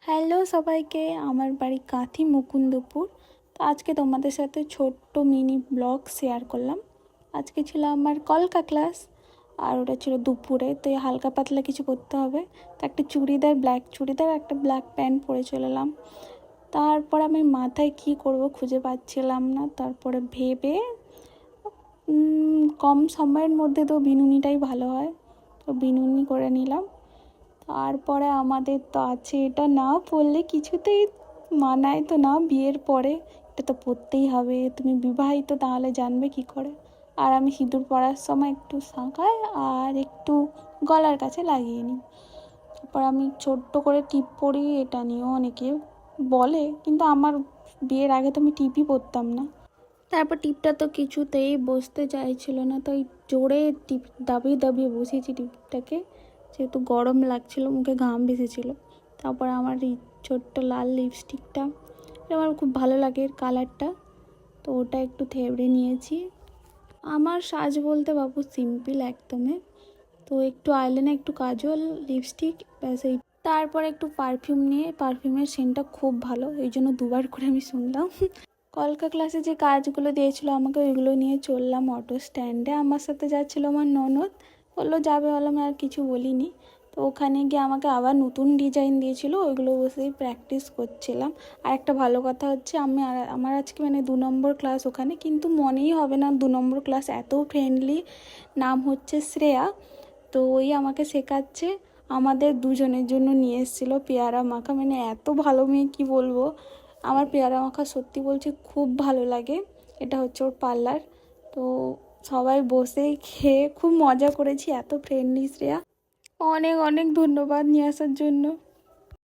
Hello সবাইকে, আমার বাড়ি কাঁথি মুকুন্দপুর। তো আজকে তোমাদের সাথে ছোট্ট মিনি ব্লগ শেয়ার করলাম। আজকে ছিল আমার কলকা ক্লাস, আর ওটা ছিল দুপুরে। তো এই হালকা পাতলা কিছু করতে হবে, তো একটা চুড়িদার, ব্ল্যাক চুড়িদার, একটা ব্ল্যাক প্যান্ট পরে চলে এলাম। তারপর আমি মাথায় কি করব খুঁজে পাচ্ছিলাম না, তারপরে ভেবে কম সময়ের মধ্যে তো বিনুনিটাই ভালো হয়, তো বিনুনি করে নিলাম। তারপরে আমাদের তো আছে, এটা না পরলে কিছুতেই মানায় তো না, বিয়ের পরে এটা তো পরতেই হবে। তুমি বিবাহিত, তাহলে জানবে কি করে। আর আমি সিঁদুর পরার সময় একটু শাঁখায় আর একটু গলার কাছে লাগিয়ে নিই। তারপর আমি ছোট্ট করে টিপ পরি, এটা নিয়েও অনেকে বলে, কিন্তু আমার বিয়ের আগে তো আমি টিপই পরতাম না। তারপর টিপটা তো কিছুতেই বসতে চাইছিল না, তো জোরে টিপ দাবিয়ে দাবিয়ে বসিয়েছি টিপটাকে, যেহেতু গরম লাগছিল, মুখে ঘাম ভেসেছিল। তারপর আমার এই ছোট্ট লাল লিপস্টিকটা, এটা আমার খুব ভালো লাগে এর কালারটা, তো ওটা একটু থেবড়ে নিয়েছি। আমার সাজ বলতে বাবু সিম্পল একদমই, তো একটু আইলাইনার, একটু কাজল, লিপস্টিক, ব্যাস এই। তারপর একটু পারফিউম নিয়ে, পারফিউমের সেন্টটা খুব ভালো, এই জন্য দুবার করে আমি শুনলাম। কলকা ক্লাসে যে কাজগুলো দিয়েছিল আমাকে, ওইগুলো নিয়ে চললাম অটো স্ট্যান্ডে। আমার সাথে যাচ্ছিল আমার ননদ, বললো যাবে, বললাম আর কিছু বলিনি। তো ওখানে গিয়ে আমাকে আবার নতুন ডিজাইন দিয়েছিল, ওইগুলো বসেই প্র্যাকটিস করছিলাম। আর একটা ভালো কথা হচ্ছে, আমার আজকে 2 নম্বর ক্লাস ওখানে, কিন্তু মনেই হবে না 2 নম্বর ক্লাস, এত ফ্রেন্ডলি। নাম হচ্ছে শ্রেয়া, তো ওই আমাকে শেখাচ্ছে। আমাদের দুজনের জন্য নিয়ে এসেছিলো পেয়ারা মাখা, এত ভালো মেয়ে কি বলবো। আমার পেয়ারা মাখা সত্যি বলছি খুব ভালো লাগে। এটা হচ্ছে ওর পার্লার। তো সবাই বসে খেয়ে খুব মজা করেছি, এত ফ্রেন্ডলি শ্রেয়া। অনেক অনেক ধন্যবাদ নিয়ে আসার জন্য।